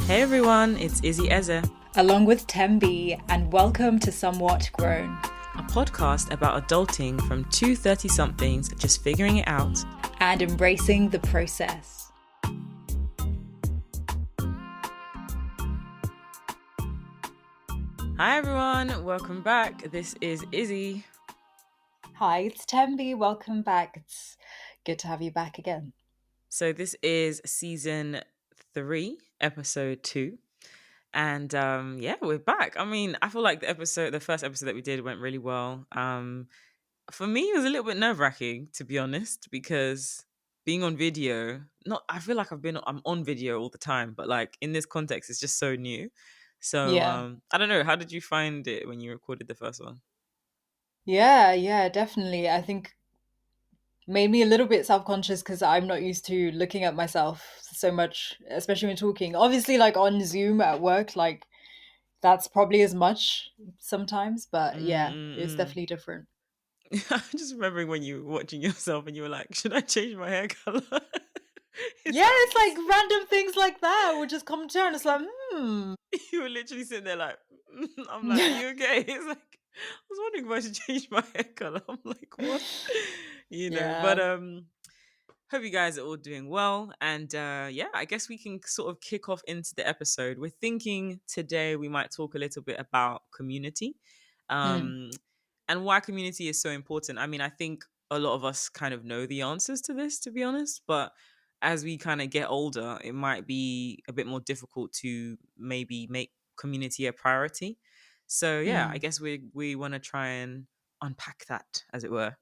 Hey everyone, it's Izzy Eze, along with Tembi, and welcome to Somewhat Grown, a podcast about adulting from two 30-somethings just figuring it out and embracing the process. Hi everyone, welcome back. This is Izzy. Hi, it's Tembi. Welcome back. It's good to have you back again. So this is season 3, episode 2. And we're back. I mean, I feel like the first episode that we did went really well. For me, it was a little bit nerve-wracking, to be honest, because being on video, not I feel like I'm on video all the time, but like in this context, it's just so new. So Yeah. I don't know. How did you find it when you recorded the first one? Yeah, definitely. I think made me a little bit self-conscious because I'm not used to looking at myself so much, especially when talking. Obviously, like on Zoom at work, like that's probably as much sometimes, but yeah, it's Mm-mm-mm. definitely different. I'm just remembering when you were watching yourself and you were like, "Should I change my hair color?" Is Yeah, that it's like random things like that would just come to her and it's like, you were literally sitting there like, I'm like, "Are you okay?" It's like I was wondering if I should change my hair color. I'm like, what? But Yeah. hope you guys are all doing well. And I guess we can sort of kick off into the episode. We're thinking today we might talk a little bit about community, Mm, um, and why community is so important. I mean, I think a lot of us kind of know the answers to this, to be honest, but as we kind of get older, it might be a bit more difficult to maybe make community a priority. So yeah, I mm, guess we want to try and unpack that, as it were.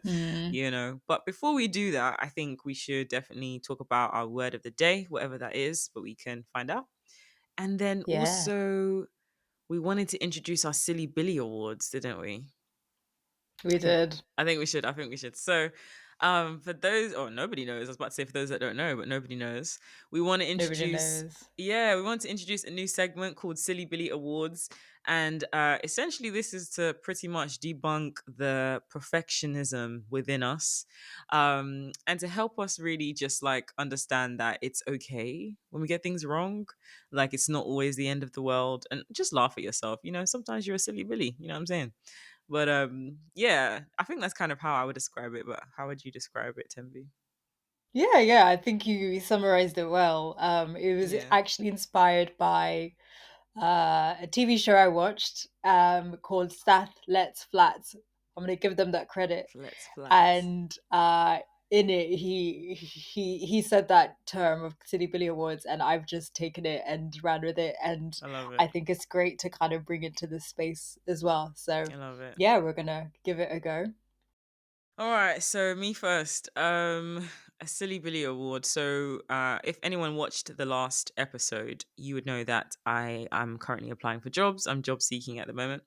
mm. But before we do that, I think we should definitely talk about our word of the day, whatever that is, but we can find out. And then Yeah, also, we wanted to introduce our Silly Billy Awards, didn't we? we I think did. I think we should. I think we should. So, for those, or nobody knows, I was about to say for those that don't know, but nobody knows, we want to Nobody introduce. knows. Yeah, we want to introduce a new segment called Silly Billy Awards, and essentially, this is to pretty much debunk the perfectionism within us, and to help us really just like understand that it's okay when we get things wrong, like it's not always the end of the world, and just laugh at yourself. Sometimes you're a silly Billy. You know what I'm saying? But I think that's kind of how I would describe it. But how would you describe it, Tembi? Yeah, I think you summarized it well. It was Yeah, actually inspired by a TV show I watched called Stath Let's Flats. I'm gonna give them that credit. let's flats. And in it he said that term of City Billy Awards, and I've just taken it and ran with it, and I love it. I think it's great to kind of bring it to this space as well. So I love it. yeah, we're gonna give it a go. All right, so me first. A silly Billy award. So, if anyone watched the last episode, you would know that I am currently applying for jobs. I'm job seeking at the moment,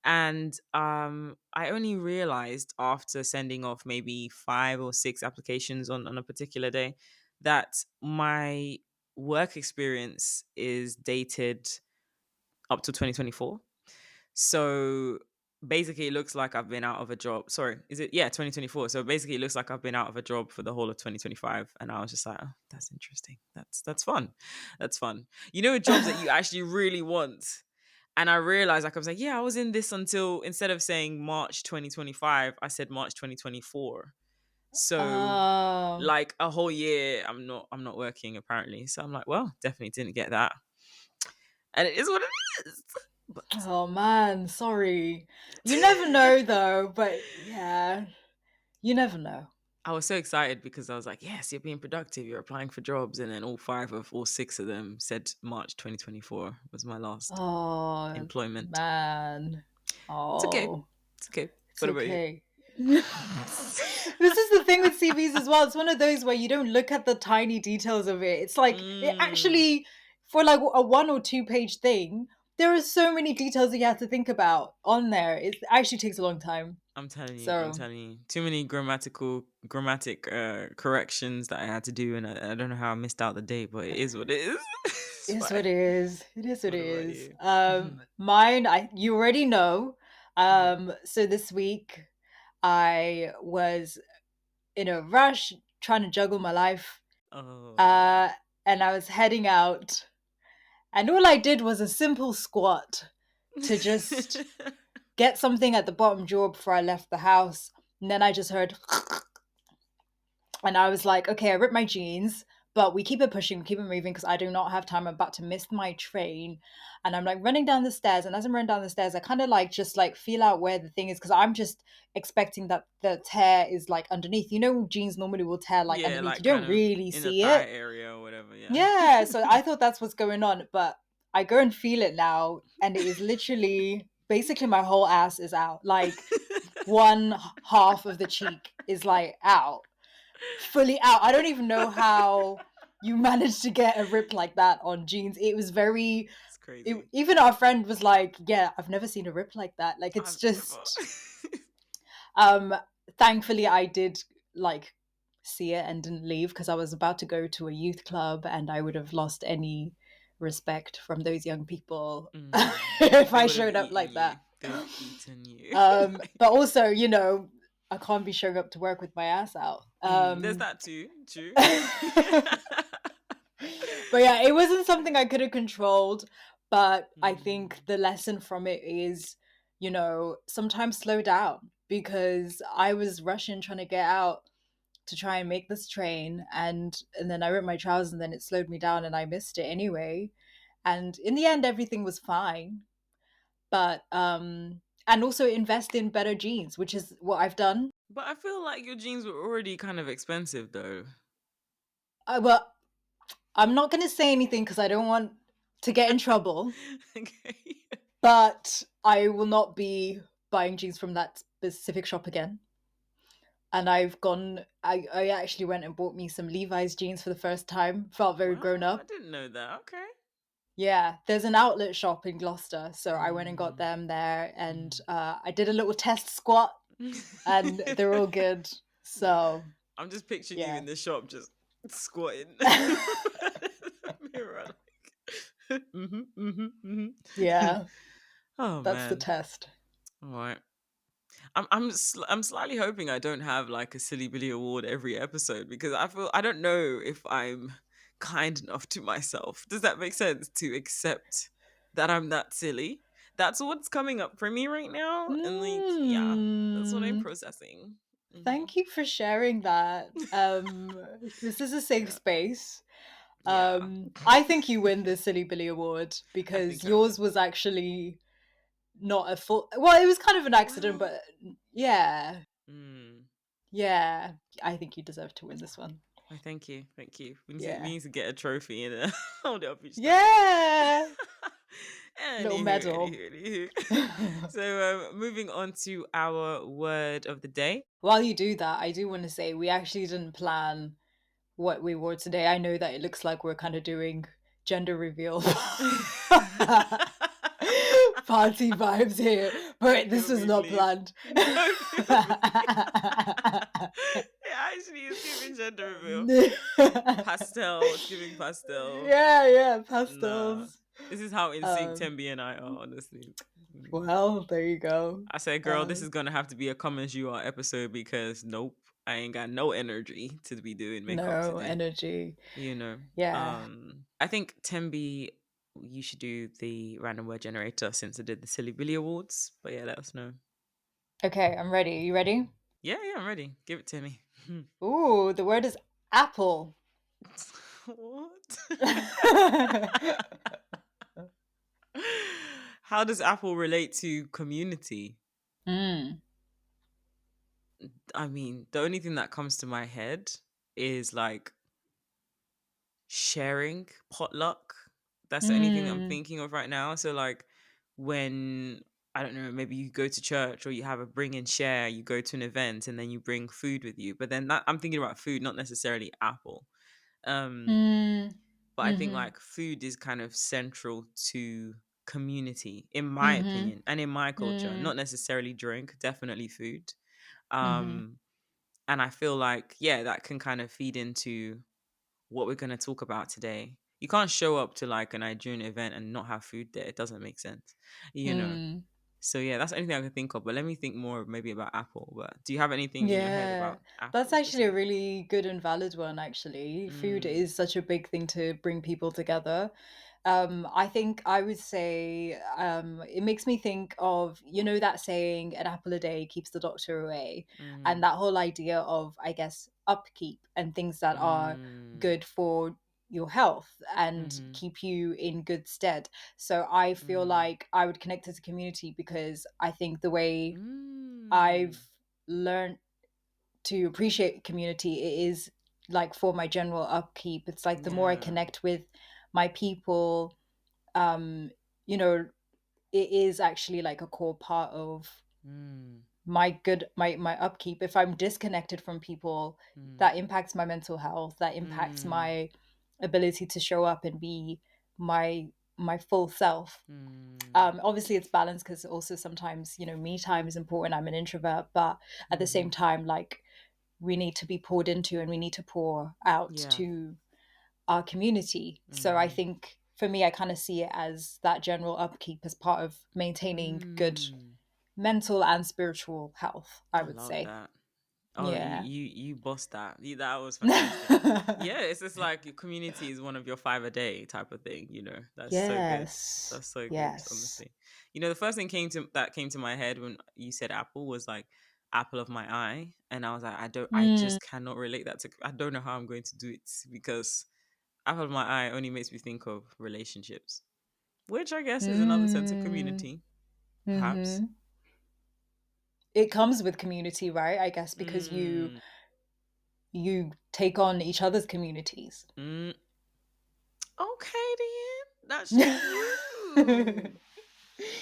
and I only realized after sending off maybe 5 or 6 applications on a particular day that my work experience is dated up to 2024. So basically, it looks like I've been out of a job. Sorry, is it? Yeah, 2024. So basically, it looks like I've been out of a job for the whole of 2025. And I was just like, oh, that's interesting. That's fun. That's fun. Jobs that you actually really want. And I realized, like, I was like, yeah, I was in this until instead of saying March 2025, I said March 2024. So um like a whole year, I'm not working apparently. So I'm like, well, definitely didn't get that. And it is what it is. But oh man, sorry. You never know though, but yeah, you never know. I was so excited because I was like, yes, you're being productive. You're applying for jobs. And then all 6 of them said March 2024 was my last Oh employment. man. It's okay. Oh, It's okay. it's What about you? okay. This is the thing with CVs as well. It's one of those where you don't look at the tiny details of it. It's like it Mm, actually, for like a 1 or 2 page thing, there are so many details that you have to think about on there. It actually takes a long time. I'm telling you. I'm So telling you. Too many grammatic corrections that I had to do. And I don't know how I missed out the date, but it is what it is. It's it is what fine. it is. It is what What it about is. you? Mine, I you already know. Yeah. So this week I was in a rush trying to juggle my life. Oh, yeah. Uh, and I was heading out. And all I did was a simple squat to just get something at the bottom drawer before I left the house. And then I just heard, and I was like, okay, I ripped my jeans, but we keep it pushing, we keep it moving because I do not have time. I'm about to miss my train. And I'm like running down the stairs. And as I'm running down the stairs, I kind of like just like feel out where the thing is because I'm just expecting that the tear is like underneath. You know, jeans normally will tear like Yeah, underneath. You like don't kind of really in the see thigh it. area or whatever. Yeah. Yeah. So I thought that's what's going on. But I go and feel it now. And it is literally basically my whole ass is out. Like one half of the cheek is like out, fully out. I don't even know how you managed to get a rip like that on jeans. It was very, It's crazy. even our friend was like, yeah, I've never seen a rip like that. Like it's I've never. just, um, thankfully I did like see it and didn't leave because I was about to go to a youth club and I would have lost any respect from those young people Mm. if They I would have showed up eaten like you. that. They would have eaten you. But also, you know, I can't be showing up to work with my ass out. There's that too. True. But yeah, it wasn't something I could have controlled. But I think Mm. the lesson from it is, you know, sometimes slow down because I was rushing trying to get out to try and make this train and then I ripped my trousers and then it slowed me down and I missed it anyway. And in the end everything was fine. But and also invest in better jeans, which is what I've done. But I feel like your jeans were already kind of expensive, though. Well, I'm not going to say anything because I don't want to get in trouble, Okay. but I will not be buying jeans from that specific shop again. And I actually went and bought me some Levi's jeans for the first time. Felt very grown Wow, I up. didn't know that. Okay. Yeah, there's an outlet shop in Gloucester. So I went and got Mm, them there and mm. I did a little test squat and they're all good. So I'm just picturing you yeah. in the shop just squatting in the mirror. Like, Yeah, Oh that's the man. test. All right. I'm slightly hoping I don't have like a silly Billy award every episode because I don't know if I'm kind enough to myself. Does that make sense to accept that I'm that silly? That's what's coming up for me right now, and like yeah, that's what I'm Mm, processing. Hmm. thank you for sharing that. This is a safe Yeah, space. yeah. I think you win the Silly Billy Award I because think I will. yours was actually not a full. Well, it was kind of an accident, Well, but yeah, mm, yeah. I think you deserve to win this one. thank you, thank you. We Yeah, need to get a trophy and hold it up each time. yeah. Little Anywho, medal. anywho, anywho. So, moving on to our word of the day. While you do that, I do want to say we actually didn't plan what we wore today. I know that it looks like we're kind of doing gender reveal party vibes here, but this Kill was me, not please. planned. Don't kill me. It actually is giving gender reveal. Pastel. It's giving pastel. Yeah, yeah, Nah. pastels. This is how in sync Um, Tembi and I are, honestly. Mm. well, there you go. I said, girl, this is Um, gonna have to be a come as you are episode because nope, I ain't got no energy to be doing makeup no today. energy. You know. Yeah. I think Tembi, you should do the random word generator since I did the Silly Billy Awards. But yeah, let us know. Okay, I'm ready. You ready? Yeah, yeah, I'm ready. Give it to me. Ooh, the word is apple. What? How does Apple relate to community? Mm. I mean, the only thing that comes to my head is like sharing potluck. That's the only thing that I'm Mm. thinking of right now. So like when I don't know, maybe you go to church or you have a bring and share, you go to an event and then you bring food with you. But then that I'm thinking about food, not necessarily Apple. Um, Mm. but I think Mhm. like food is kind of central to community, in my Mhm. opinion, and in my culture. Mm. Not necessarily drink, definitely food. Mhm. Um, and I feel like, yeah, that can kind of feed into what we're going to talk about today. You can't show up to like a Nigerian event and not have food there. It doesn't make sense, you know. Mm. So yeah, that's anything I can think of. But let me think more maybe about Apple. But do you have anything in your head Yeah, about that's Apple actually a specifically? really good and valid one, actually. Food Mm, is such a big thing to bring people together. I think I would say it makes me think of, you know, that saying, an apple a day keeps the doctor away. And Mm, that whole idea of, I guess, upkeep and things that are mm, good for your health and mm-hmm, keep you in good stead. So I feel mm, like I would connect as a community because I think the way mm, I've learned to appreciate community, it is like for my general upkeep. It's like the more I yeah, connect with my people, um you know, it is actually like a core part of mm, my upkeep. If I'm disconnected from people, mm, that impacts my mental health, that impacts mm, my ability to show up and be my full self. mm, Obviously it's balanced because also sometimes, you know, me time is important. I'm an introvert, but at the mm-hmm, same time, like, we need to be poured into and we need to pour out yeah, to our community. So I mm-hmm, think for me, I kind of see it as that general upkeep as part of maintaining good mm. mental and spiritual health, I I would love say. that. Oh, Yeah. you bossed that. That was fantastic. Yeah, it's just like your community is one of your five a day type of thing. That's so good. Yes. That's so good, Yes. honestly. The first thing came to my head when you said apple was like apple of my eye, and I was like, I Mm, just cannot relate that to. I don't know how I'm going to do it because apple of my eye only makes me think of relationships, which I guess is another sense of mm, community, perhaps. mm-hmm. It comes with community, right? I guess because Mm, you take on each other's communities. mm, okay, then that's true.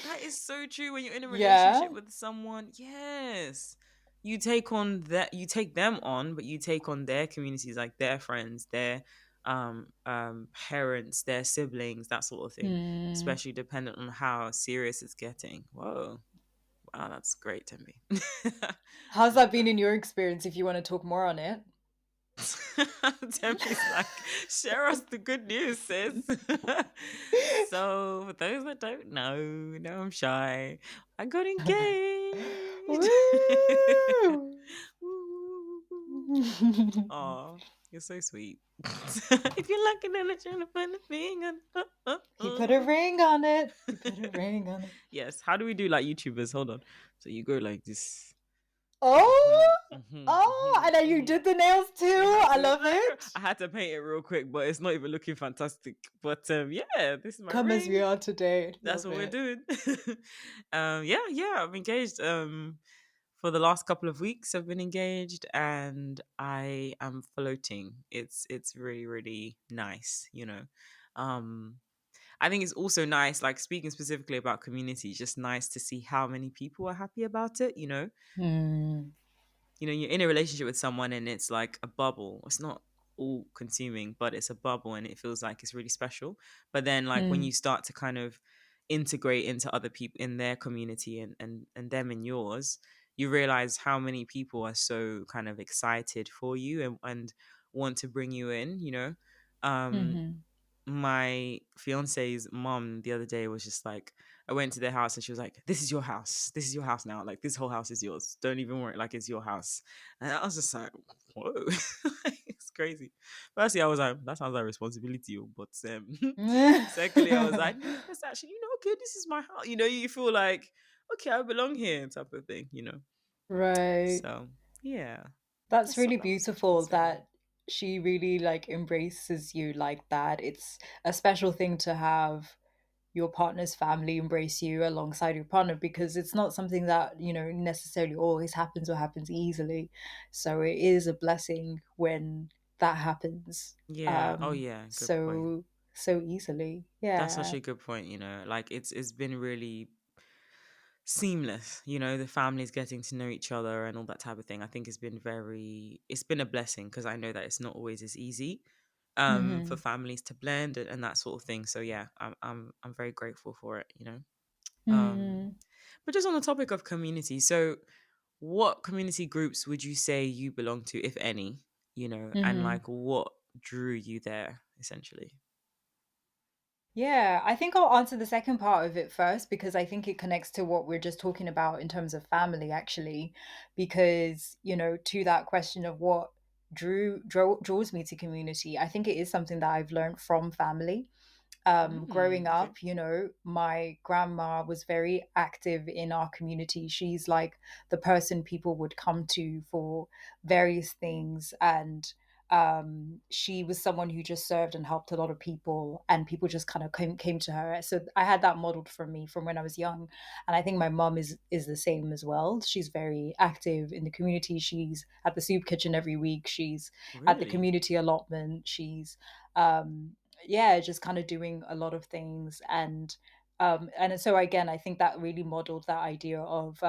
That is so true. When you're in a relationship Yeah. with someone, yes, you take on that. You take them on, but you take on their communities, like their friends, their parents, their siblings, that sort of thing. Hmm. Especially dependent on how serious it's getting. Whoa, wow, that's great, Timmy. How's that Love been that. in your experience if you want to talk more on it? Tempy's like, share us the good news, sis. So, for those that don't know, no, I'm shy. I got engaged. Woo! Aw, you're so sweet. If you're lucky, then I'm trying to find a thing. He put a ring on it. He put a ring on it. Yes, how do we do like YouTubers? Hold on. So you go like this. Oh, Mm-hmm, mm-hmm, oh, mm-hmm, and then you mm-hmm. did the nails You too. have I to. love it. I had to paint it real quick, but it's not even looking fantastic. But yeah, this is my Come as we ring. are today. That's Love what we're it. doing. Yeah, yeah. I've engaged. For the last couple of weeks, I've been engaged, and I am floating. It's really really nice. Um, I think it's also nice. Like speaking specifically about community, just nice to see how many people are happy about it. Hmm. You're in a relationship with someone and it's like a bubble. It's not all consuming, but it's a bubble and it feels like it's really special. But then like when Hmm. you start to kind of integrate into other people in their community and them in yours, you realize how many people are so kind of excited for you and want to bring you in. Um Hmm. my fiance's mom the other day was just like, I went to their house and she was like, "This is your house. This is your house now. Like this whole house is yours. Don't even worry. Like it's your house." And I was just like, "Whoa, it's crazy." Firstly, I was like, "That sounds like responsibility," but secondly, I was like, "No, that's actually okay. This is my house." You feel like okay, I belong here, type of thing. Right. So yeah, I That's thought really that was pretty beautiful sweet. that she really like embraces you like that. It's a special thing to have your partner's family embrace you alongside your partner because it's not something that, you know, necessarily always happens or happens easily. So it is a blessing when that happens Yeah. Oh um yeah. Good point. so so easily. That's such Yeah. a good point. Like it's been really seamless. The families getting to know each other and all that type of thing. I think it's been a blessing because I know that it's not always as easy for Mhm. families to blend and that sort of thing. So yeah, I'm very grateful for it. Um Mhm. but just on the topic of community, so what community groups would you say you belong to, if any, and Mhm. like what drew you there essentially? Yeah, I think I'll answer the second part of it first because I think it connects to what we're just talking about in terms of family, actually. Because, you know, to that question of what draws me to community, I think it is something that I've learned from family. Growing Okay. up, my grandma was very active in our community. She's like the person people would come to for various things. And she was someone who just served and helped a lot of people, and people just kind of came to her. So I had that modeled from me from when I was young. And I think my mom is the same as well. She's very active in the community. She's at the soup kitchen every week. She's at the Really? community allotment. She's um yeah, just kind of doing a lot of things. And so again, I think that really modeled that idea of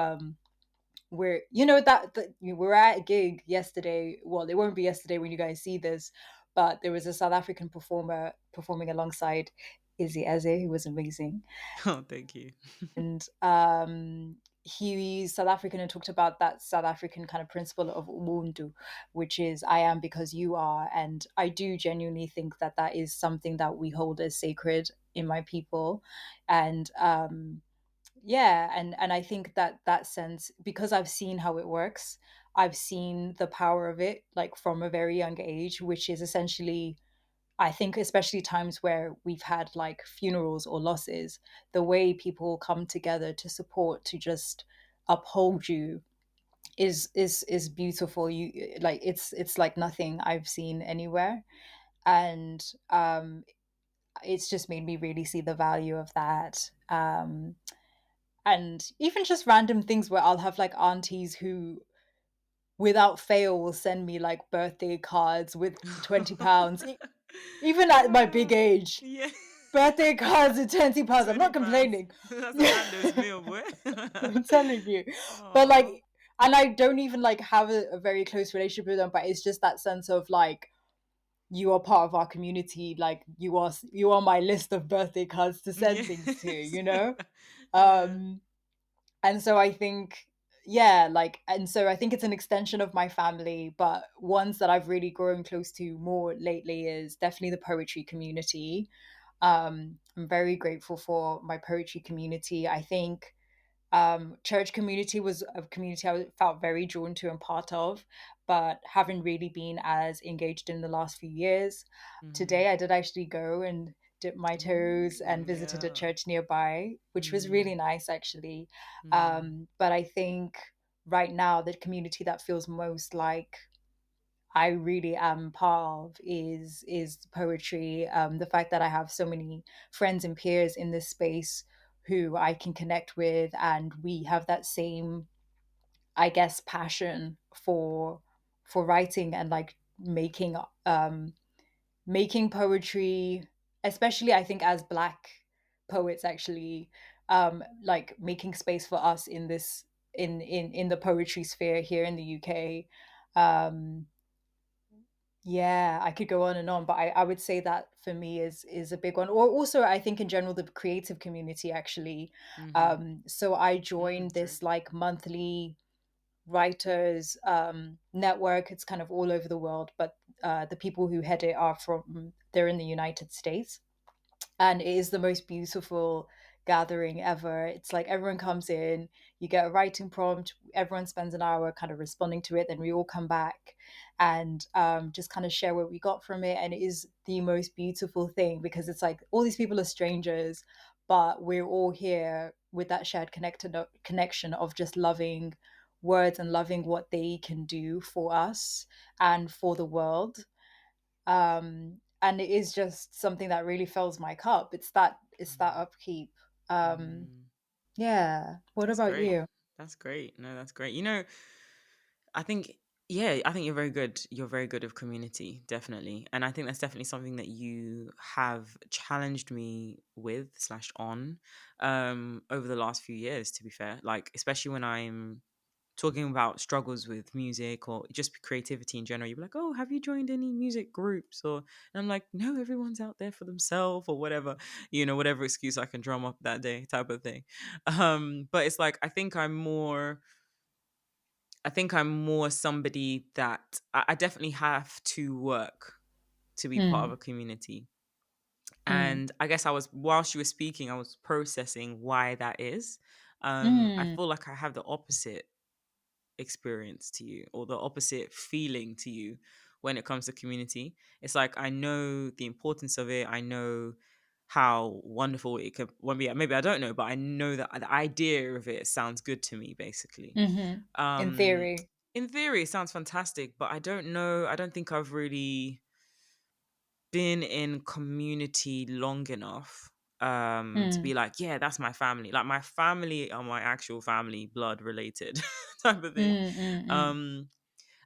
we're that we were at a gig yesterday. Well, it won't be yesterday when you guys see this, but there was a South African performer performing alongside Izzy Eze, who was amazing. Oh, thank you. And he's South African and talked about that South African kind of principle of ubuntu, which is I am because you are. And I do genuinely think that that is something that we hold as sacred in my people. And yeah, and I think that that sense, because I've seen how it works, I've seen the power of it like from a very young age, which is essentially, I think, especially times where we've had like funerals or losses, the way people come together to support, to just uphold you is beautiful. You like it's like nothing I've seen anywhere. And it's just made me really see the value of that. And even just random things where I'll have like aunties who without fail will send me like birthday cards with £20. Even at my big Ah, age, yeah. birthday cards at £20. I'm not £20. complaining. That's a Nando's meal, boy. I'm telling you. But Oh. like, and I don't even like have a very close relationship with them, but it's just that sense of like, you are part of our community. Like you are my list of birthday cards to send things to, Yes. Yeah. Um, and so I think, yeah, like, and so I think it's an extension of my family, but ones that I've really grown close to more lately is definitely the poetry community. I'm very grateful for my poetry community. I think church community was a community I felt very drawn to and part of, but haven't really been as engaged in the last few years. Mhm. Today, I did actually go and dip my toes and Ooh, visited a yeah. church nearby, which was really Mhm. nice actually. Mhm. But I think right now, the community that feels most like I really am part of is poetry. The fact that I have so many friends and peers in this space who I can connect with, and we have that same, I guess, passion for writing and like um making poetry, especially I think as Black poets actually, like making space for us in this in the poetry sphere here in the UK. Um, yeah, I could go on and on, but I would say that for me is a big one. Or also I think in general the creative community actually. Mhm. So I joined True. this like monthly writers network. It's kind of all over the world, but the people who head it are from they're in the United States, and it is the most beautiful gathering ever. It's like everyone comes in, you get a writing prompt, everyone spends an hour kind of responding to it, then we all come back and just kind of share what we got from it. And it is the most beautiful thing because it's like all these people are strangers, but we're all here with that shared connection of just loving words and loving what they can do for us and for the world. And it is just something that really fills my cup. It's that Mhm. upkeep. Mhm. Yeah, what That's about great. you? That's great. No, that's great. I think yeah, I think you're very good. You're very good with community, definitely. And I think that's definitely something that you have challenged me with slash on over the last few years, to be fair. Like, especially when I'm talking about struggles with music or just creativity in general, you'd be like, "Oh, have you joined any music groups?" Or and I'm like, "No, everyone's out there for themselves or whatever, whatever excuse I can drum up that day, type of thing." But it's like I think I'm more somebody that I definitely have to work to be part of Mm, a community. mm, And I guess whilst you were speaking, I was processing why that is. I mm, feel like I have the opposite experience to you or the opposite feeling to you when it comes to community. It's like I know the importance of it. I know how wonderful it could when be. Maybe I don't know, but I know that the idea of it sounds good to me, basically. Mm-hmm. In Um, theory. in theory, it sounds fantastic, but I don't know. I don't think I've really been in community long enough to be Mm. like, yeah, that's my family. Like my family are my actual family, blood related type of thing. Mm, mm, mm. Um,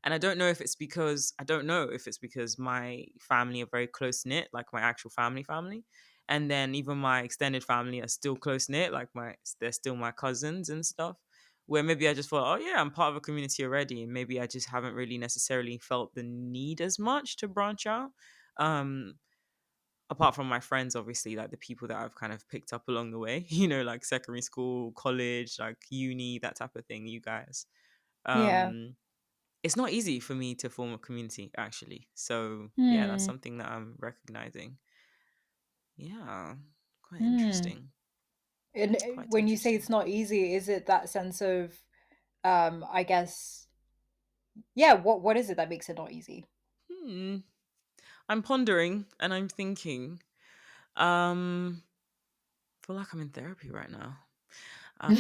and I don't know if it's because I don't know if it's because my family are very close knit, like my actual family, and then even my extended family are still close knit, like they're still my cousins and stuff. Where maybe I just thought, oh yeah, I'm part of a community already, and maybe I just haven't really necessarily felt the need as much to branch out. Um, Apart from my friends, obviously, like the people that I've kind of picked up along the way, like secondary school, college, like uni, that type of thing. You guys. Yeah. Um, it's not easy for me to form a community actually. So yeah, that's Mm, something that I'm recognizing. Yeah, quite mm. interesting. And Quite when you say it's interesting. not easy, is it that sense of, I guess, yeah, what is it that makes it not easy? Hmm. I'm pondering and I'm thinking. I feel like I'm in therapy right now. Uh,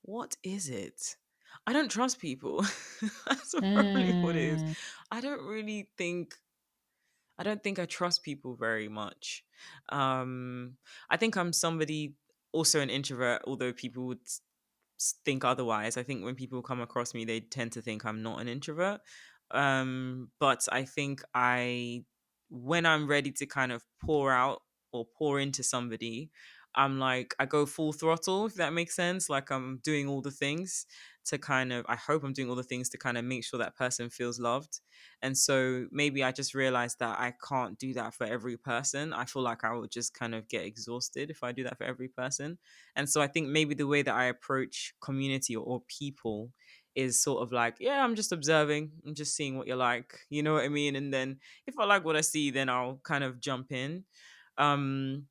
what is it? I don't trust people. That's probably what it is. Mm. I don't really think I don't think I trust people very much. Um, I think I'm somebody also an introvert, although people would think otherwise. I think when people come across me, they tend to think I'm not an introvert. But I think when I'm ready to kind of pour out or pour into somebody, I'm like, I go full throttle, if that makes sense. Like I'm doing all the things to kind of, I hope I'm doing all the things to kind of make sure that person feels loved. And so maybe I just realized that I can't do that for every person. I feel like I would just kind of get exhausted if I do that for every person. And so I think maybe the way that I approach community or people is sort of like, yeah, I'm just observing. I'm just seeing what you're like. You know what I mean? And then if I like what I see, then I'll kind of jump in. Um,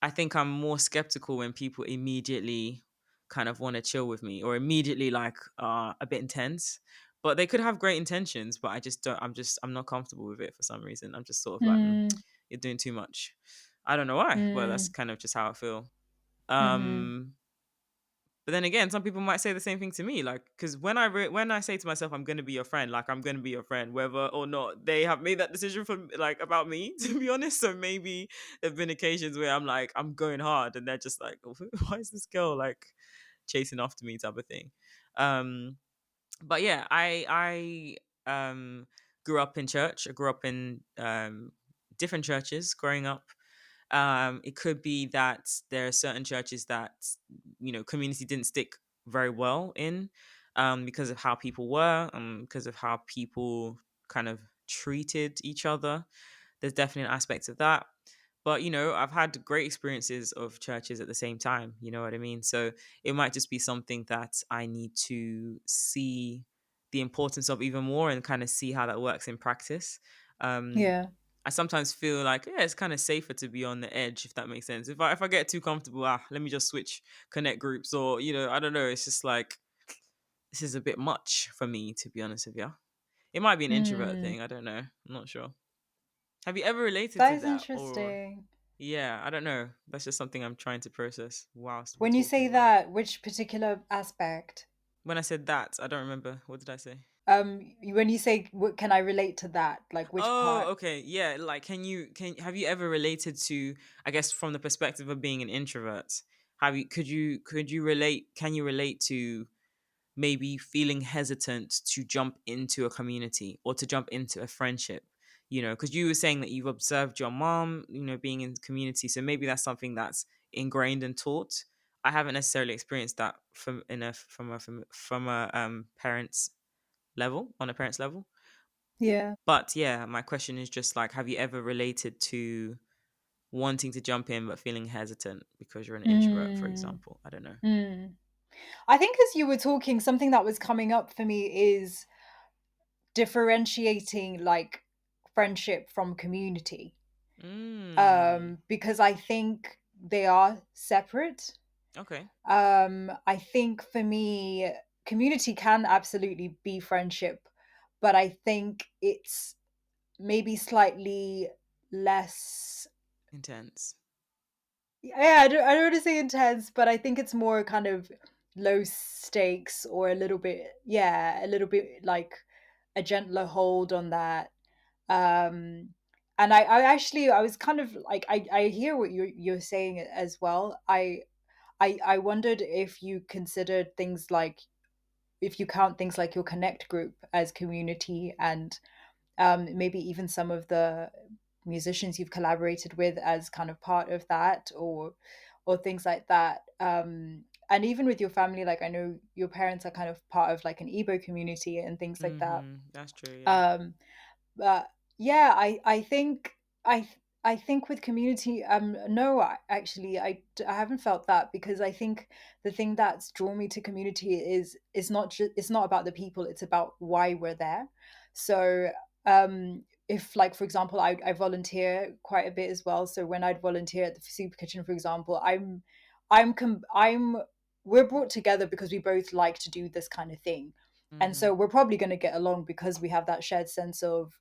I think I'm more skeptical when people immediately kind of want to chill with me or immediately like a bit intense. But they could have great intentions, but I just don't. I'm not comfortable with it for some reason. I'm just sort of like, Mm, you're doing too much. I don't know why, but that's mm, kind of just how I feel. mhm, Um, but then again, some people might say the same thing to me, like because when I say to myself, "I'm going to be your friend," like I'm going to be your friend, whether or not they have made that decision for like about me, to be honest. So maybe there've been occasions where I'm like, I'm going hard, and they're just like, "Why is this girl like chasing after me?" type of thing. Um, but yeah, I grew up in church. I grew up in different churches growing up. It could be that there are certain churches that community didn't stick very well in, because of how people were, because of how people kind of treated each other. There's definitely an aspect of that. But I've had great experiences of churches at the same time. You know what I mean? So it might just be something that I need to see the importance of even more and kind of see how that works in practice. Um, yeah. I sometimes feel like, yeah, it's kind of safer to be on the edge, if that makes sense. If I get too comfortable, let me just switch connect groups, or I don't know. It's just like this is a bit much for me, to be honest with you. It might be an introvert Mm. thing. I don't know. I'm not sure. Have you ever related That to is that, or interesting. yeah, I don't know. That's just something I'm trying to process whilst we're When you talking say about it. that, which particular aspect? When I said that, I don't remember. What did I say? When you say, can I relate to that? Like, which Oh, part? okay. Yeah, like can have you ever related to, I guess, from the perspective of being an introvert? Could you relate, can you relate to maybe feeling hesitant to jump into a community or to jump into a friendship? Because you were saying that you've observed your mom, being in community, so maybe that's something that's ingrained and taught. I haven't necessarily experienced that from a parent's level, on a parent's level. Yeah. But yeah, my question is just like, have you ever related to wanting to jump in but feeling hesitant because you're an introvert, for Mm, example? I don't know. mm. I think as you were talking, something that was coming up for me is differentiating like friendship from community. Mm. Because I think they are separate. Okay. I think for me, community can absolutely be friendship, but I think it's maybe slightly less. Intense. Yeah, I don't want to say intense, but I think it's more kind of low stakes or a little bit, yeah, a little bit like a gentler hold on that. Um, and I actually, I was kind of like, I hear what you're saying as well. I wondered if you considered things like, if you count things like your connect group as community, and maybe even some of the musicians you've collaborated with as kind of part of that, or things like that. And even with your family, like I know your parents are kind of part of like an Igbo community and things like that. That's true. Yeah. Um, but yeah, I think I think with community, no, actually, I haven't felt that, because I think the thing that's drawn me to community is not just, it's not about the people, it's about why we're there. So if, like, for example, I volunteer quite a bit as well. So when I'd volunteer at the soup kitchen, for example, I'm we're brought together because we both like to do this kind of thing, and so Mm-hmm. we're probably going to get along because we have that shared sense of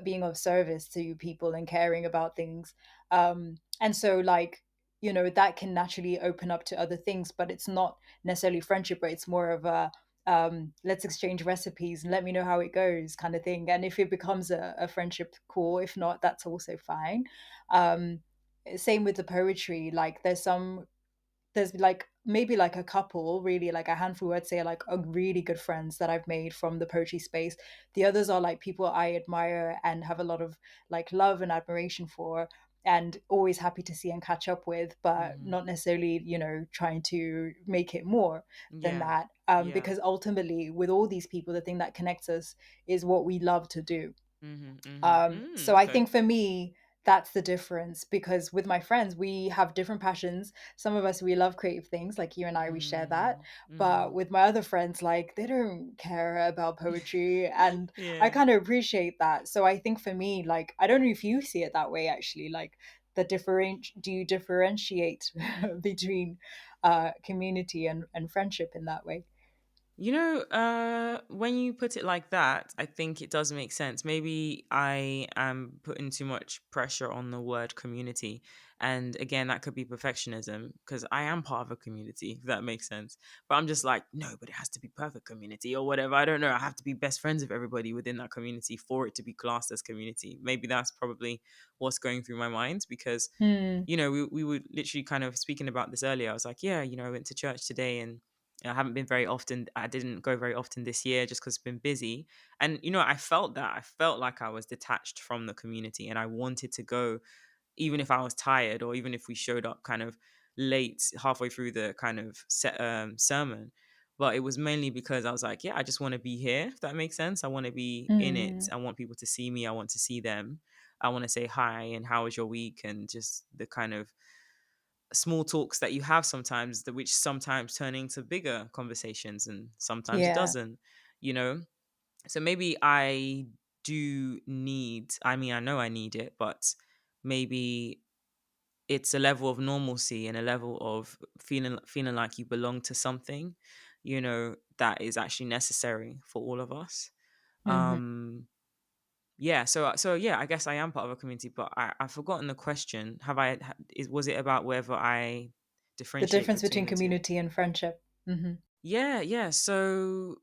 being of service to people and caring about things. And so, like, you know, that can naturally open up to other things, but it's not necessarily friendship, but it's more of a let's exchange recipes and let me know how it goes kind of thing. And if it becomes a friendship, cool. If not, that's also fine. Um, Same with the poetry. Like, there's like maybe like a couple, really like a handful, I'd say, like are really good friends that I've made from the poetry space. The others are like people I admire and have a lot of like love and admiration for, and always happy to see and catch up with, but Mm-hmm. not necessarily, you know, trying to make it more than Yeah. that. Yeah. Because ultimately with all these people, the thing that connects us is what we love to do. Mm-hmm. Mm-hmm. So I Okay. think for me, that's the difference, because with my friends, we have different passions. Some of us, we love creative things, like you and I, we share that. Mm-hmm. Mm-hmm. But with my other friends, like they don't care about poetry. And I Yeah. kind of appreciate that. So I think for me, like, I don't know if you see it that way actually, like do you differentiate between community and friendship in that way? When you put it like that, I think it does make sense. Maybe I am putting too much pressure on the word community. And again, that could be perfectionism because I am part of a community, if that makes sense. But I'm just like, no, but it has to be perfect community or whatever. I don't know. I have to be best friends with everybody within that community for it to be classed as community. Maybe that's probably what's going through my mind because Hmm. we were literally kind of speaking about this earlier. I was like, yeah, I went to church today and I haven't been very often. I didn't go very often this year just because I've been busy. And, I felt that. I felt like I was detached from the community and I wanted to go, even if I was tired or even if we showed up kind of late, halfway through the kind of sermon. But it was mainly because I was like, yeah, I just want to be here, if that makes sense. I want to be in it. Hmm. I want people to see me. I want to see them. I want to say hi and how was your week and just the kind of small talks that you have sometimes, which sometimes turn into bigger conversations and sometimes it Yeah. doesn't, you know? So maybe I do need, I mean, I know I need it, but maybe it's a level of normalcy and a level of feeling like you belong to something, that is actually necessary for all of us. Hmm. Um yeah, so yeah, I guess I am part of a community, but I've forgotten the question. Was it about whether I The differentiate difference between between the two? community and friendship. Hmm. Yeah, yeah. So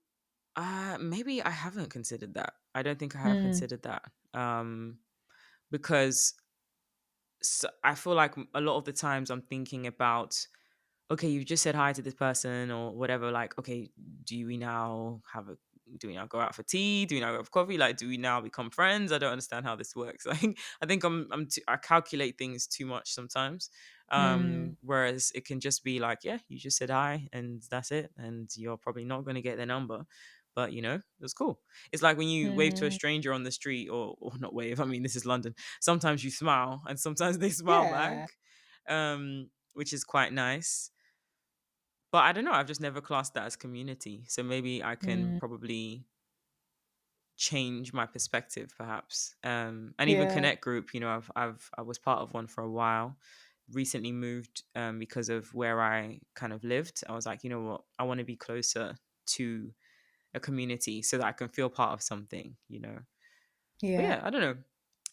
maybe I haven't considered that. I don't think I have Mm. considered that. Because I feel like a lot of the times I'm thinking about, okay, you just said hi to this person or whatever. Like, okay, do we now have a do we now go out for tea? Do we now go for coffee? Like, do we now become friends? I don't understand how this works. Like, I think I calculate things too much sometimes. Mm. Whereas it can just be like, yeah, you just said hi and that's it, and you're probably not going to get their number. But it's cool. It's like when you wave to a Mm. stranger on the street, or not wave. I mean, this is London. Sometimes you smile, and sometimes they smile Yeah. back, which is quite nice, but I don't know. I've just never classed that as community. So maybe I can Mm. probably change my perspective, perhaps. And even Yeah. Connect Group. I was part of one for a while. Recently moved because of where I kind of lived. I was like, you know what? I want to be closer to a community so that I can feel part of something. But Yeah. yeah, I don't know.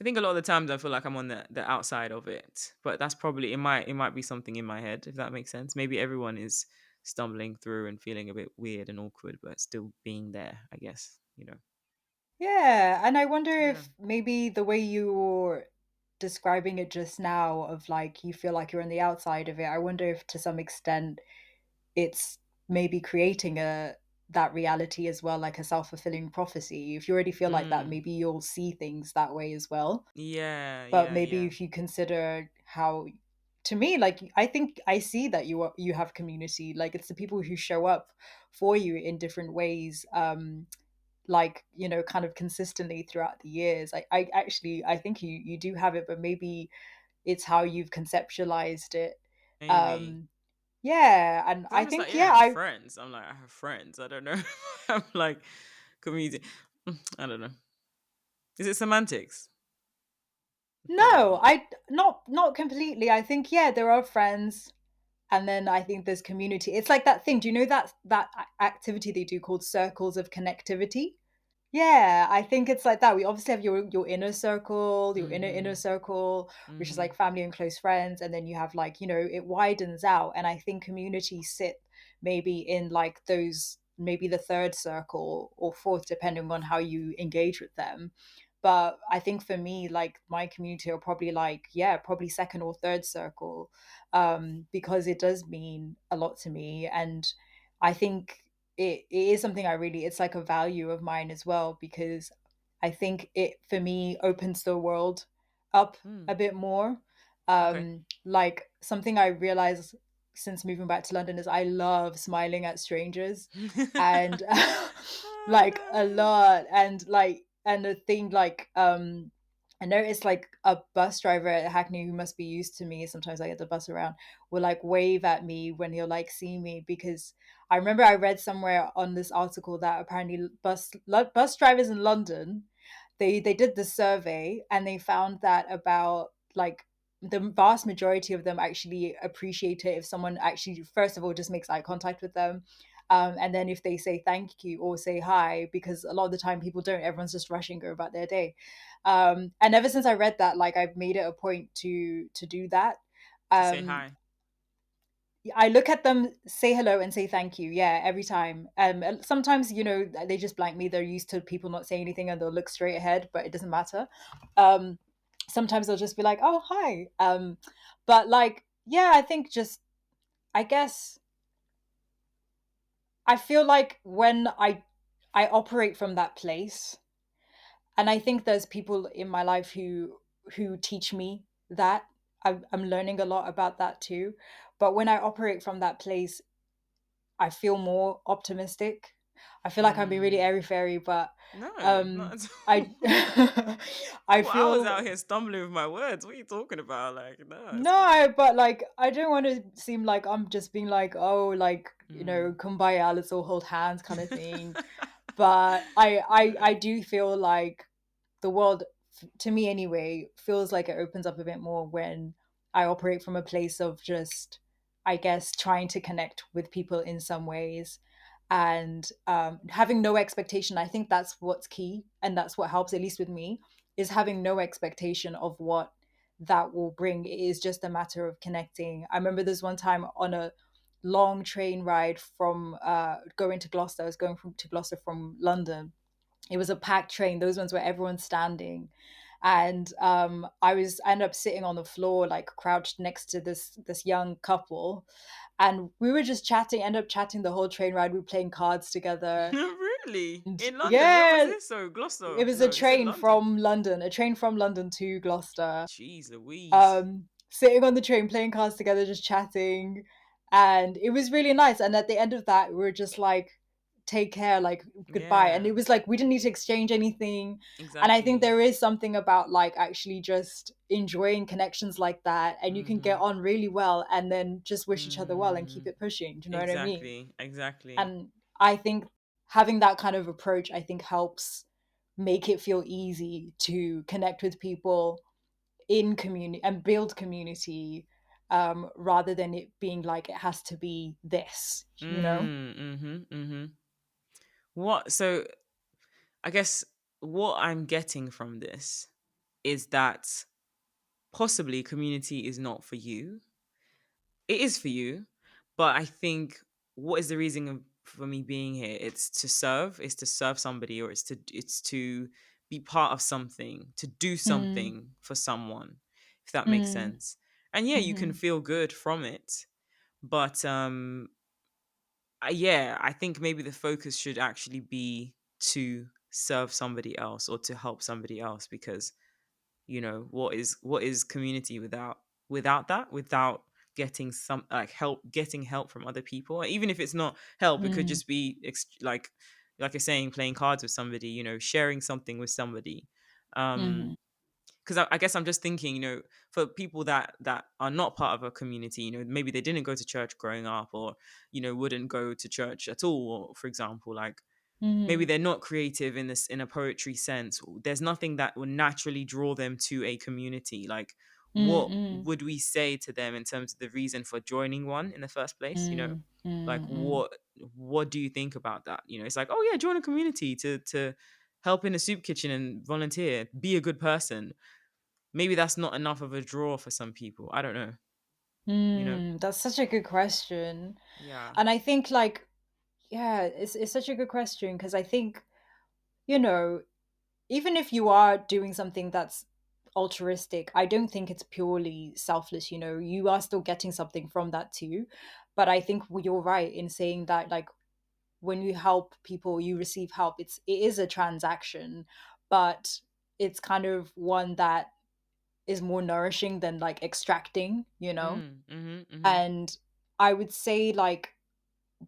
I think a lot of the times I feel like I'm on the outside of it, but that's probably it might be something in my head, if that makes sense. Maybe everyone is stumbling through and feeling a bit weird and awkward, but still being there, I guess, you know. Yeah, and I wonder Yeah. if maybe the way you're describing it just now of like you feel like you're on the outside of it, I wonder if to some extent it's maybe creating a that reality as well, like a self-fulfilling prophecy. If you already feel like that, Mm. maybe you'll see things that way as well. Yeah, But yeah, maybe yeah. if you consider how to me, like I think I see that you have community. Like it's the people who show up for you in different ways. Like kind of consistently throughout the years. I actually I think you do have it, but maybe it's how you've conceptualized it. Maybe. um yeah, and Because I I'm just think like, yeah, I yeah have I friends. I'm like, I have friends. I don't know. I'm like, community. I don't know. Is it semantics? no Probably. I not completely. I think yeah, there are friends, and then I think there's community. It's like that thing, do you know that activity they do called circles of connectivity? Yeah, I think it's like that. We obviously have your inner circle, your inner Mm-hmm. circle, which is Mm-hmm. like family and close friends, and then you have like, it widens out. And I think communities sit maybe in like those, maybe the third circle or fourth, depending on how you engage with them. But I think for me, like my community are probably like, yeah, probably second or third circle, because it does mean a lot to me. And I think it is something I really, it's like a value of mine as well, because I think it for me opens the world up Mm. a bit more. Okay. Like something I realized since moving back to London is I love smiling at strangers, and Oh like a no. lot. And like, and the thing like I noticed like a bus driver at Hackney who must be used to me, sometimes I get the bus around, will like wave at me when he'll like see me, because I remember I read somewhere on this article that apparently bus drivers in London, they did the survey and they found that about like the vast majority of them actually appreciate it if someone actually first of all just makes eye contact with them, and then if they say thank you or say hi, because a lot of the time people don't, everyone's just rushing go about their day. And ever since I read that, like I've made it a point to do that. To say um hi. I look at them, say hello, and say thank you. Yeah, every time. And sometimes, they just blank me. They're used to people not saying anything and they'll look straight ahead, but it doesn't matter. Um, Sometimes they'll just be like, "Oh, hi." But like, yeah, I think just, I guess, I feel like when I operate from that place, and I think there's people in my life who teach me that. I'm learning a lot about that too. But when I operate from that place, I feel more optimistic. I feel like I'm being really Mm. airy fairy, but No, not um at all. I I Well, I was feel out here stumbling with my words. What are you talking about? Like, no, it's fine. no, but like I don't want to seem like I'm just being like, oh, like, Mm. kumbaya, let's all hold hands kind of thing. But I do feel like the world, to me anyway, feels like it opens up a bit more when I operate from a place of just, I guess, trying to connect with people in some ways, and having no expectation. I think that's what's key, and that's what helps, at least with me, is having no expectation of what that will bring. It is just a matter of connecting. I remember there's one time on a long train ride from going to Gloucester. I was going to Gloucester from London. It was a packed train, those ones where everyone's standing. And I ended up sitting on the floor, like crouched next to this young couple, and we were just chatting, ended up chatting the whole train ride. We were playing cards together. Really? And In London? Where was yeah, this? So it Gloucester. was a No, you said train London. from London, to Gloucester. Jeez Louise. Sitting on the train, playing cards together, just chatting, and it was really nice. And at the end of that, we were just like, "Take care," like goodbye. And it Yeah, was like we didn't need to exchange anything. And I think exactly. there is something about like actually just enjoying connections like that, and you can get Mm-hmm. on really well, and then just wish each other well and keep Mm. it pushing. Do you know what I mean? Exactly. Exactly. And I think having that kind of approach, I think helps make it feel easy to connect with people in community and build community, rather than it being like it has to be this. Mm, mm-hmm. Mm-hmm. What? So I guess what I'm getting from this is that possibly community is not for you. It is for you, but I think what is the reason for me being here? It's to serve somebody, or it's to be part of something, to do Mm, something for someone, if that makes mm, sense. And yeah, you can mhm, feel good from it, but yeah, I think maybe the focus should actually be to serve somebody else or to help somebody else, because what is community without that, without getting some like help, getting help from other people. Even if it's not help, it could mm, just be like you're saying, playing cards with somebody, sharing something with somebody. mhm, Because I guess I'm just thinking, for people that are not part of a community, maybe they didn't go to church growing up, or wouldn't go to church at all, or, for example, like maybe mhm, they're not creative in a poetry sense. There's nothing that would naturally draw them to a community. Like, mm, what mm, would we say to them in terms of the reason for joining one in the first place? mm, Like, mm, mm. what do you think about that? It's like, oh yeah, join a community to help in a soup kitchen and volunteer, be a good person. Maybe that's not enough of a draw for some people. I don't know. you know That's such a good question. yeah. And I think like yeah, it's such a good question because I think, you know, even if you are doing something that's altruistic, I don't think it's purely selfless, you know. You are still getting something from that too. But I think you're right in saying that like when you help people, you receive help. It is a transaction, but it's kind of one that is more nourishing than like extracting, you know? Mm-hmm. And I would say like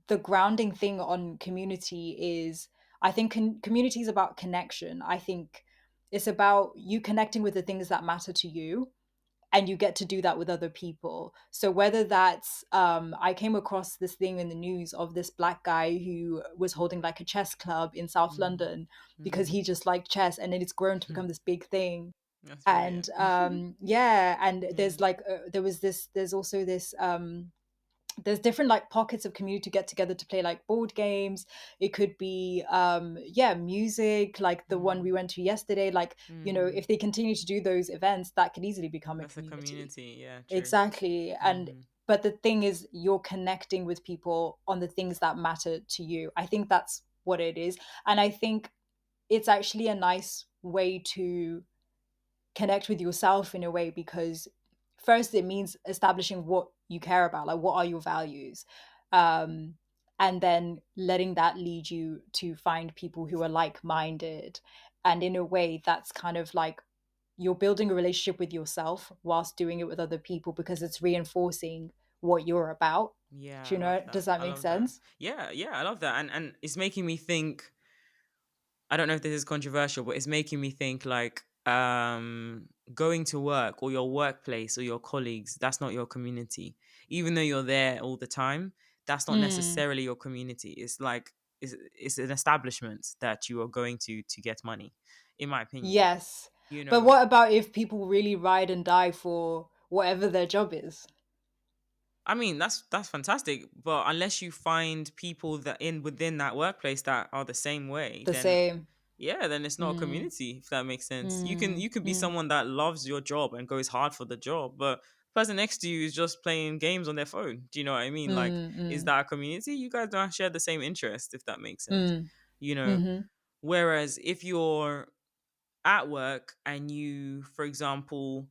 the grounding thing on community is I think community is about connection. I think it's about you connecting with the things that matter to you, and you get to do that with other people. So whether that's I came across this thing in the news of this black guy who was holding like a chess club in South Mm-hmm. London because Mm-hmm. he just liked chess, and then it's grown to become this big thing. That's And brilliant. yeah, and Yeah. there's also this there's different like pockets of community to get together to play like board games. It could be yeah, music like the one we Mm. went to yesterday. Like, you know, Mhm. if they continue to do those events, that could easily become a That's a community. community. Yeah, true. Exactly. And Mhm. but the thing is you're connecting with people on the things that matter to you. I think that's what it is. And I think it's actually a nice way to connect with yourself in a way, because first it means establishing what you care about, like what are your values, um and then letting that lead you to find people who are like-minded. And in a way that's kind of like you're building a relationship with yourself whilst doing it with other people, because it's reinforcing what you're about. Yeah, Do I you love know, that. does that I make love that. sense? Yeah, I love that. And it's making me think, I don't know if this is controversial, but it's making me think like going to work or your workplace or your colleagues, that's not your community. Even though you're there all the time, that's not Mm, necessarily your community. It's like it's an establishment that you are going to get money, in my opinion. yes, You but know, what about if people really ride and die for whatever their job is? I mean, that's fantastic, but unless you find people that in within that workplace that are the same way, The then same. yeah, then it's not a Mm, community, if that makes sense. mm, You could be mm, someone that loves your job and goes hard for the job, but the person next to you is just playing games on their phone. Do you know what I mean? Like, mm, is mm, that a community? You guys don't share the same interest, if that makes sense. mm, You know, mhm. whereas if you're at work and you, for example,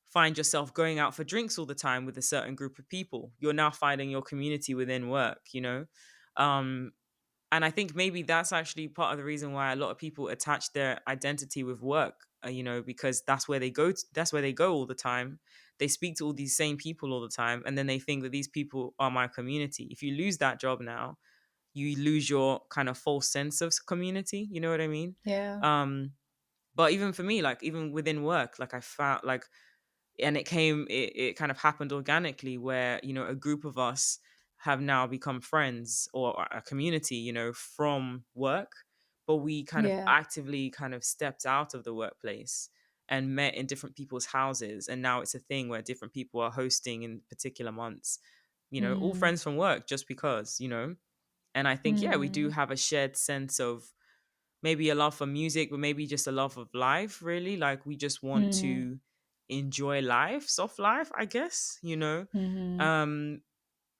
find yourself going out for drinks all the time with a certain group of people, you're now finding your community within work. Um, and I think maybe that's actually part of the reason why a lot of people attach their identity with work, because that's where they go all the time. They speak to all these same people all the time, and then they think that these people are my community. If you lose that job now, you lose your kind of false sense of community. You know what I mean? Yeah. Um, but even for me, like even within work, like I found like, and it kind of happened organically where a group of us have now become friends, or a community, from work, but we kind of Yeah. actively kind of stepped out of the workplace and met in different people's houses, and now it's a thing where different people are hosting in particular months, all Mm, friends from work, just because. And I think, yeah, we do mm, have a shared sense of maybe a love for music, but maybe just a love of life, really. Like we just want Mm, to enjoy life, soft life, I guess, you know. mhm, Um,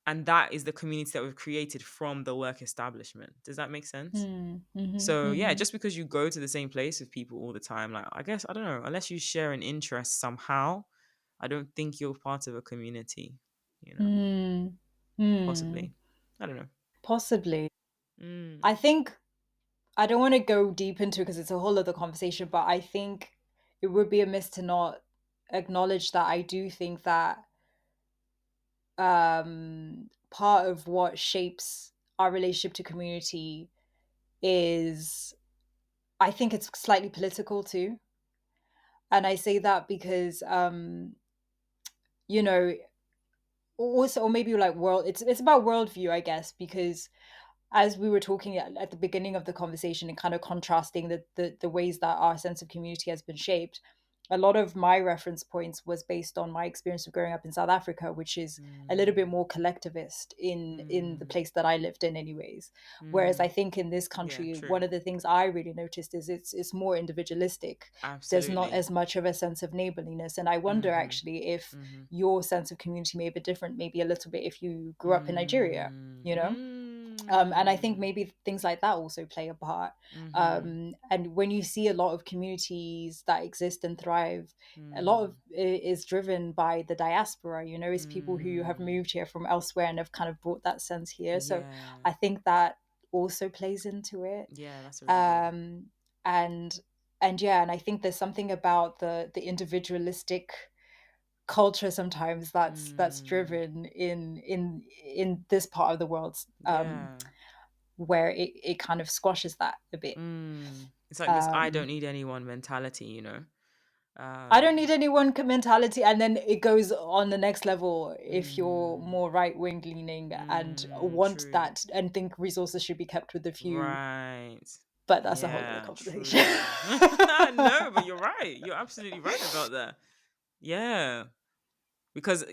and that is the community that we've created from the work establishment. Does that make sense? mm, mhm, So yeah, mhm, just because you go to the same place with people all the time, like I guess I don't know, unless you share an interest somehow, I don't think you're part of a community, you know. mm, mm. Possibly. I don't know. Possibly. I Mm. think I don't want to go deep into it because it's a whole other conversation, but I think it would be amiss to not acknowledge that I do think that part of what shapes our relationship to community is, I think it's slightly political too. And I say that because you know, also, or maybe like world, it's about worldview, I guess, because as we were talking at the beginning of the conversation and kind of contrasting the ways that our sense of community has been shaped, a lot of my reference points was based on my experience of growing up in South Africa, which is a little bit Mm. more collectivist in the Mm. place that I lived in anyways. Whereas I Mm. think in this Yeah, country, true. one of the things I really noticed is it's more individualistic. There's not Absolutely. as much of a sense of neighborliness. And I wonder Mhm. actually if Mhm. your sense of community may be different, maybe a little bit if you grew up in Nigeria, Mm. you know? And I think Mm. maybe things like that also play a part. Mhm. And when you see a lot of communities that exist and thrive, a lot of Mm. it is driven by the diaspora, it's people who have Mm. moved here from elsewhere and have kind of brought that sense here. So Yeah. I think that also plays into it. Yeah, that's really good. Um, and and yeah, and I think there's something about the individualistic culture sometimes that's Mm. driven in this part of the world, Yeah. where it kind of squashes that a bit. It's like this I don't um need anyone mentality, you know? I don't need Um, anyone mentality, and then it goes on the next level if you're mhm. more right wing leaning and want True. that and think resources should be kept with a few, Right. but that's a whole other Yeah, conversation. true. No, but you're right. You're absolutely right about that. Yeah. Because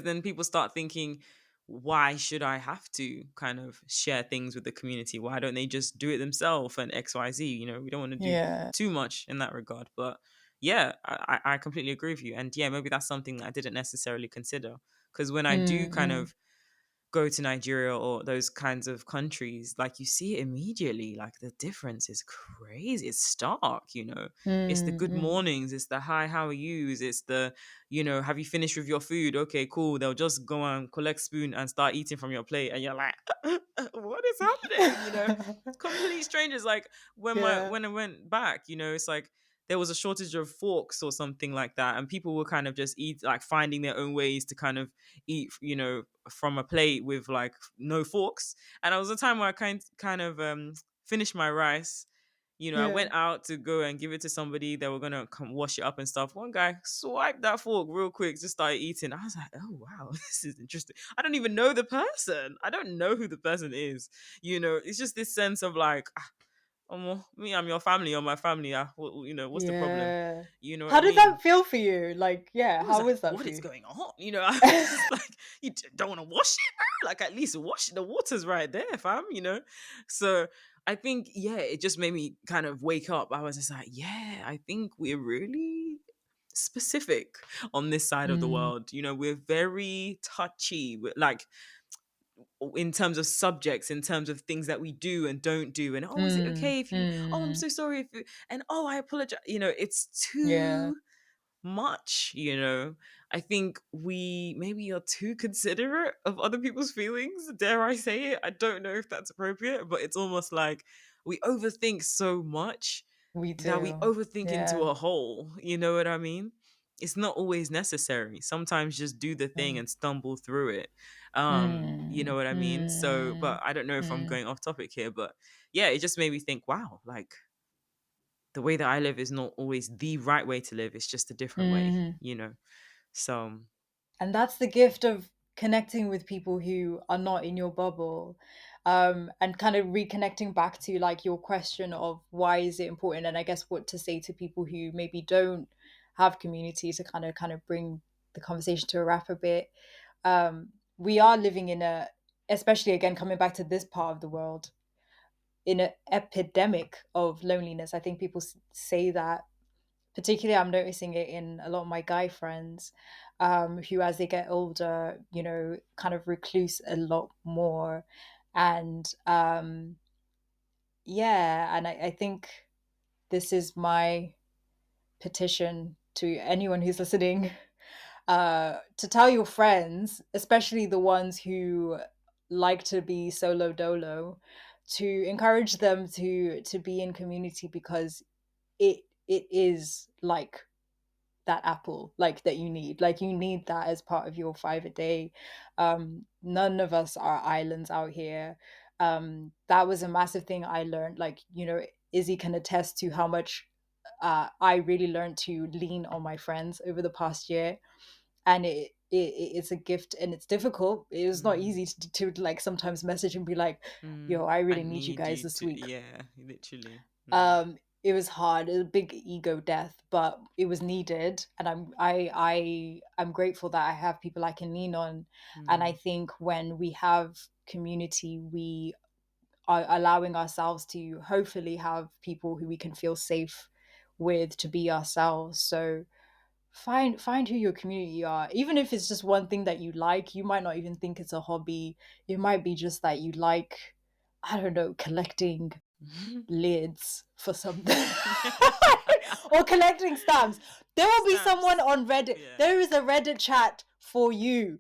then people start thinking, why should I have to kind of share things with the community? Why don't they just do it themselves and XYZ? You know, we don't want to do Yeah. too much in that regard. But yeah, I completely agree with you. And yeah, maybe that's something that I didn't necessarily consider. Because when I do kind Mm, of go to Nigeria or those kinds of countries, like you see it immediately. Like the difference is crazy. It's stark, you know. It's the mm, good mm. mornings, it's the hi, how are yous, it's the, you know, have you finished with your food? Okay, cool. They'll just go and collect spoon and start eating from your plate. And you're like, what is happening? You know, complete strangers. Like Yeah. when I went back, you know, it's like there was a shortage of forks or something like that. And people were kind of just eat like finding their own ways to kind of eat, you know, from a plate with like no forks. And there was a time where I kind of finished my rice. You know, I Yeah. went out to go and give it to somebody. They were gonna come wash it up and stuff. One guy swiped that fork real quick, just started eating. I was like, oh wow, this is interesting. I don't even know the person. I don't know who the person is. You know, it's just this sense of like, me, I'm your family or my family. You know, what's the problem? Yeah. You know what How I did mean? that feel for you? Like, yeah, I was how like, was that what for is you? going on? You know, I was just like, don't want to wash it, bro? Like, at least wash it. The water's right there, fam, you know? So I think, yeah, it just made me kind of wake up. I was just like, yeah, I think we're really specific on this side of the Mm, world. You know, we're very touchy. Like, in terms of subjects, in terms of things that we do and don't do. And, oh, is it mm, okay if you, oh, I'm mm. so sorry if you, and oh, I apologize. You know, it's Yeah. too much, you know. I think we maybe are too considerate of other people's feelings, dare I say it. I don't know if that's appropriate, but it's almost like we overthink so much We that we do. overthink into Yeah. a hole, you know what I mean? It's not always necessary. Sometimes just do the thing Mm, and stumble through it. You know mm, what I mean? So mm, but I don't know if I'm mm, going off topic here, but yeah, it just made me think, wow, like the way that I live is not always the right way to live. It's just a different way, mhm. you know? So, And that's the gift of connecting with people who are not in your bubble, and kind of reconnecting back to like your question of why is it important, and I guess what to say to people who maybe don't have community, to kind of bring the conversation to a wrap a bit. We are living in a, especially again coming back to this part of the world, in an epidemic of loneliness. I think people say that. Particularly, I'm noticing it in a lot of my guy friends, who, as they get older, kind of recluse a lot more, and yeah, and I think this is my petition to anyone who's listening, to tell your friends, especially the ones who like to be solo dolo, to encourage them to be in community, because it is like that apple, like, that you need, like, you need that as part of your 5 a day. None of us are islands out here. That was a massive thing I learned, like, Izzy can attest to how much I really learned to lean on my friends over the past year, and it's a gift, and it's difficult. It's not Mm, easy to like sometimes message and be like, mm. yo, I I really need you need guys you this to, week. yeah, literally. Mm, It was hard. It was a big ego death, but it was needed, and I'm grateful that I have people I can lean on. And I mm, think when we have community, we are allowing ourselves to hopefully have people who we can feel safe with, to be ourselves. So find who your community are, even if it's just one thing that you like. You might not even think it's a hobby. It might be just that you like, I don't know, collecting lids for something, or collecting stamps. There will be someone Stamps. on Reddit. Yeah. There is a Reddit chat for you,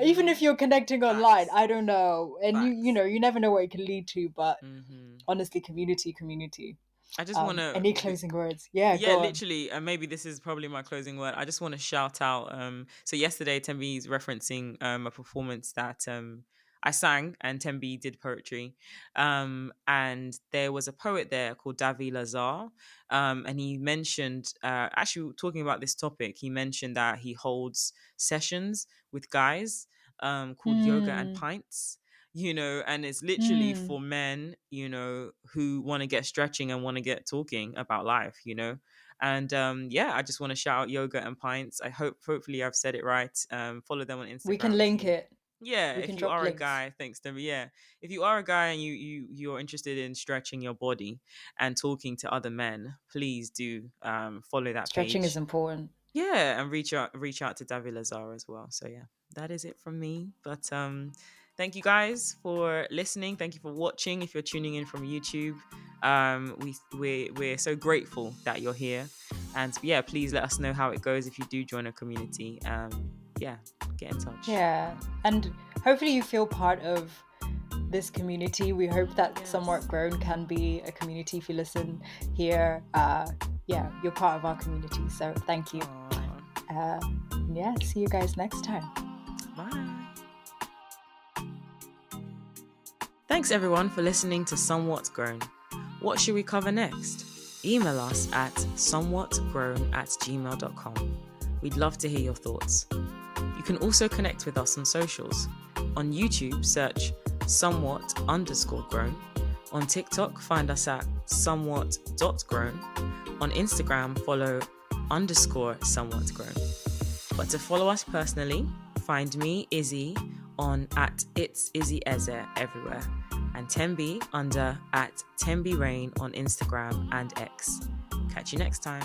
even Mm-hmm. if you're connecting online. Facts. I don't know, and Facts. you never know what it can lead to. But Mm-hmm. honestly, community. I just want Any to, closing words? Yeah, yeah, go on. literally, and maybe this is probably my closing word. I just want to shout out. So yesterday, Tembi's referencing a performance that I sang, and Tembi did poetry. And there was a poet there called Davi Lazar. And he mentioned, actually talking about this topic, he mentioned that he holds sessions with guys called Yoga and Mm, Pints. And it's literally mm. for men, who want to get stretching and want to get talking about life, and yeah, I just want to shout out Yoga and Pints. Hopefully I've said it right. Follow them on We can Instagram if link you, it. yeah, We if can you drop are a links. guy, thanks to me. Yeah, if you are a guy and you're interested in stretching your body and talking to other men, please do follow that Stretching is page. important. Yeah, and reach out to David Lazar as well. So yeah, that is it from me. But thank you guys for listening. Thank you for watching. If you're tuning in from YouTube, we're so grateful that you're here. And yeah, please let us know how it goes if you do join a community. Yeah, get in touch. Yeah, and hopefully you feel part of this community. We hope that Somewhat Yes. Grown can be a community. If you listen here, yeah, you're part of our community. So thank you. Aw, Uh, yeah, see you guys next time. bye. Thanks everyone for listening to Somewhat Grown. What should we cover next? Email us at somewhatgrown@gmail.com. We'd love to hear your thoughts. You can also connect with us on socials. On YouTube, search somewhat_grown. On TikTok, find us at somewhat.grown. On Instagram, follow _somewhatgrown. But to follow us personally, find me, Izzy, on at It's Izzy Eze everywhere, and Tembi under at Tembi Rain on Instagram and X. Catch you next time.